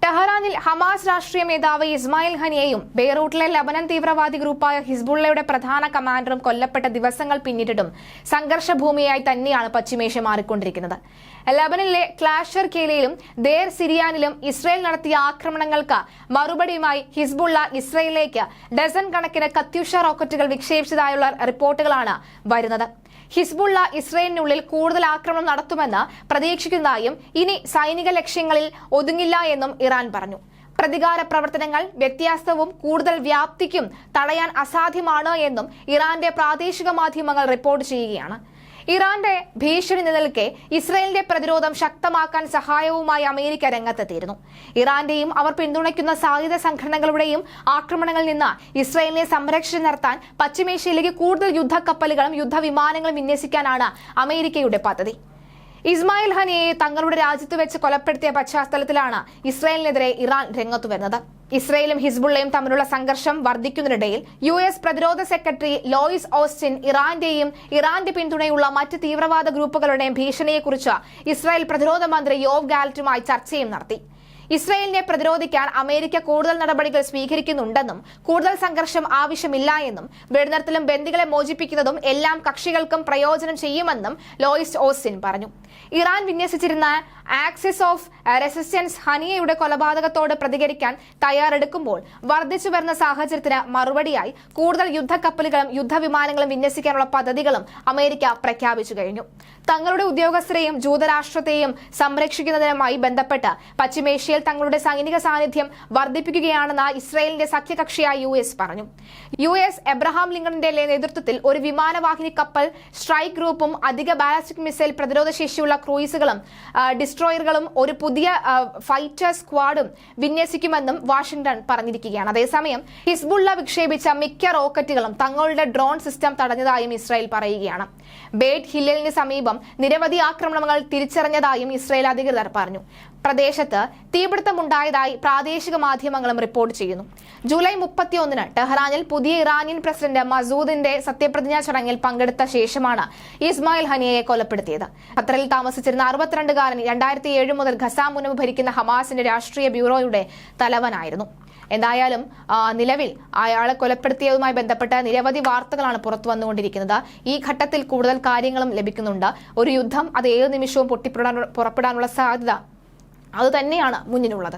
ടെഹ്റാനിൽ Hamas രാഷ്ട്രീയ മേധാവ് Ismail ഹനിയയും ബെയ്റൂട്ടിലെ Lebanon തീവ്രവാദി ഗ്രൂപ്പായ ഹിസ്ബുള്ളയുടെ പ്രധാന കമാൻഡറും കൊല്ലപ്പെട്ട ദിവസങ്ങൾ പിന്നിട്ടിട്ടും സംഘർഷഭൂമിയായി തന്നെയാണ് പശ്ചിമേഷ്യ മാറിക്കൊണ്ടിരിക്കുന്നത്. ലബനനിലെ ക്ലാഷർ കേലയിലും ദേർ സിരിയാനിലും ഇസ്രയേൽ നടത്തിയ ആക്രമണങ്ങൾക്ക് മറുപടിയുമായി ഹിസ്ബുള്ള ഇസ്രയേലിലേക്ക് ഡസൻ കണക്കിന് കത്യൂഷ റോക്കറ്റുകൾ വിക്ഷേപിച്ചതായുള്ള റിപ്പോർട്ടുകളാണ് വരുന്നത്. ഹിസ്ബുള്ള ഇസ്രയേലിനുള്ളിൽ കൂടുതൽ ആക്രമണം നടത്തുമെന്ന് പ്രതീക്ഷിക്കുന്നതായും ഇനി സൈനിക ലക്ഷ്യങ്ങളിൽ ഒതുങ്ങില്ല എന്നും ഇറാൻ പറഞ്ഞു. പ്രതികാര പ്രവർത്തനങ്ങൾ വ്യത്യാസവും കൂടുതൽ വ്യാപ്തിക്കും തടയാൻ അസാധ്യമാണ് എന്നും ഇറാന്റെ പ്രാദേശിക മാധ്യമങ്ങൾ റിപ്പോർട്ട് ചെയ്യുകയാണ്. ഇറാന്റെ ഭീഷണി നിലനിൽക്കെ ഇസ്രയേലിന്റെ പ്രതിരോധം ശക്തമാക്കാൻ സഹായവുമായി അമേരിക്ക രംഗത്തെത്തിയിരുന്നു. ഇറാന്റെയും അവർ പിന്തുണയ്ക്കുന്ന സായുധ സംഘടനകളുടെയും ആക്രമണങ്ങളിൽ നിന്ന് ഇസ്രയേലിനെ സംരക്ഷണം നടത്താൻ പശ്ചിമേഷ്യയിലേക്ക് കൂടുതൽ യുദ്ധക്കപ്പലുകളും യുദ്ധവിമാനങ്ങളും വിന്യസിക്കാനാണ് അമേരിക്കയുടെ പദ്ധതി. ഇസ്മായിൽ ഹനിയെ തങ്ങളുടെ രാജ്യത്ത് വെച്ച് കൊലപ്പെടുത്തിയ പശ്ചാത്തലത്തിലാണ് ഇസ്രയേലിനെതിരെ ഇറാൻ രംഗത്തു വരുന്നത്. ഇസ്രയേലും ഹിസ്ബുള്ളയും തമ്മിലുള്ള സംഘർഷം വർദ്ധിക്കുന്നതിനിടയിൽ US പ്രതിരോധ സെക്രട്ടറി ലോയിസ് ഓസ്റ്റിൻ ഇറാന്റെ പിന്തുണയുള്ള മറ്റ് തീവ്രവാദ ഗ്രൂപ്പുകളുടെയും ഭീഷണിയെക്കുറിച്ച് ഇസ്രായേൽ പ്രതിരോധ മന്ത്രി യോവ് ഗാലന്റുമായി ചർച്ചയും നടത്തി. ഇസ്രയേലിനെ പ്രതിരോധിക്കാൻ അമേരിക്ക കൂടുതൽ നടപടികൾ സ്വീകരിക്കുന്നുണ്ടെന്നും കൂടുതൽ സംഘർഷം ആവശ്യമില്ല എന്നും വെടിനിർത്തലും ബന്ദികളെ മോചിപ്പിക്കുന്നതും എല്ലാം കക്ഷികൾക്കും പ്രയോജനം ചെയ്യുമെന്നും ലോയിസ് ഓസ്റ്റിൻ പറഞ്ഞു. ഇറാൻ വിന്യസിച്ചിരുന്ന ആക്സിസ് ഓഫ് റെസിസ്റ്റൻസ് ഹനിയയുടെ കൊലപാതകത്തോട് പ്രതികരിക്കാൻ തയ്യാറെടുക്കുമ്പോൾ വർദ്ധിച്ചു വരുന്ന സാഹചര്യത്തിന് മറുപടിയായി കൂടുതൽ യുദ്ധക്കപ്പലുകളും യുദ്ധവിമാനങ്ങളും വിന്യസിക്കാനുള്ള പദ്ധതികളും അമേരിക്ക പ്രഖ്യാപിച്ചു കഴിഞ്ഞു. തങ്ങളുടെ ഉദ്യോഗസ്ഥരെയും ജൂതരാഷ്ട്രത്തെയും സംരക്ഷിക്കുന്നതിനുമായി ബന്ധപ്പെട്ട് പശ്ചിമേഷ്യയിൽ തങ്ങളുടെ സൈനിക സാന്നിധ്യം വർദ്ധിപ്പിക്കുകയാണെന്ന് ഇസ്രയേലിന്റെ സഖ്യകക്ഷിയായ US പറഞ്ഞു. US എബ്രഹാം ലിങ്കണിന്റെ നേതൃത്വത്തിൽ ഒരു വിമാനവാഹിനി കപ്പൽ സ്ട്രൈക്ക് ഗ്രൂപ്പും അധിക ബാലിസ്റ്റിക് മിസൈൽ പ്രതിരോധ ശേഷിയുള്ള ക്രൂയിസുകളും ഡിസ്ട്രോയറുകളും ഒരു പുതിയ ഫൈറ്റർ സ്ക്വാഡും വിന്യസിക്കുമെന്നും വാഷിംഗ്ടൺ പറഞ്ഞിരിക്കുകയാണ്. അതേസമയം ഹിസ്ബുള്ള വിക്ഷേപിച്ച മിക്ക റോക്കറ്റുകളും തങ്ങളുടെ ഡ്രോൺ സിസ്റ്റം തടഞ്ഞതായും ഇസ്രായേൽ പറയുകയാണ്. ബേറ്റ് ഹില്ലിന് സമീപം നിരവധി ആക്രമണങ്ങൾ തിരിച്ചറിഞ്ഞതായും ഇസ്രായേൽ അധികൃതർ പറഞ്ഞു. പ്രദേശത്ത് തീപിടുത്തമുണ്ടായതായി പ്രാദേശിക മാധ്യമങ്ങളും റിപ്പോർട്ട് ചെയ്യുന്നു. ജൂലൈ 31 ടെഹ്റാനിൽ പുതിയ ഇറാനിയൻ പ്രസിഡന്റ് മസൂദിന്റെ സത്യപ്രതിജ്ഞാ ചടങ്ങിൽ പങ്കെടുത്ത ശേഷമാണ് ഇസ്മായിൽ ഹനിയയെ കൊലപ്പെടുത്തിയത്. ഖത്തറിൽ താമസിച്ചിരുന്ന 62-കാരൻ 2007 മുതൽ ഖസാ മുനമ്പ് ഭരിക്കുന്ന ഹമാസിന്റെ രാഷ്ട്രീയ ബ്യൂറോയുടെ തലവനായിരുന്നു. എന്തായാലും നിലവിൽ അയാളെ കൊലപ്പെടുത്തിയതുമായി ബന്ധപ്പെട്ട നിരവധി വാർത്തകളാണ് പുറത്തു വന്നുകൊണ്ടിരിക്കുന്നത്. ഈ ഘട്ടത്തിൽ കൂടുതൽ കാര്യങ്ങളും ലഭിക്കുന്നുണ്ട്. ഒരു യുദ്ധം അത് ഏത് നിമിഷവും പുറപ്പെടാനുള്ള സാധ്യത അത് തന്നെയാണ് മുന്നിലുള്ളത്.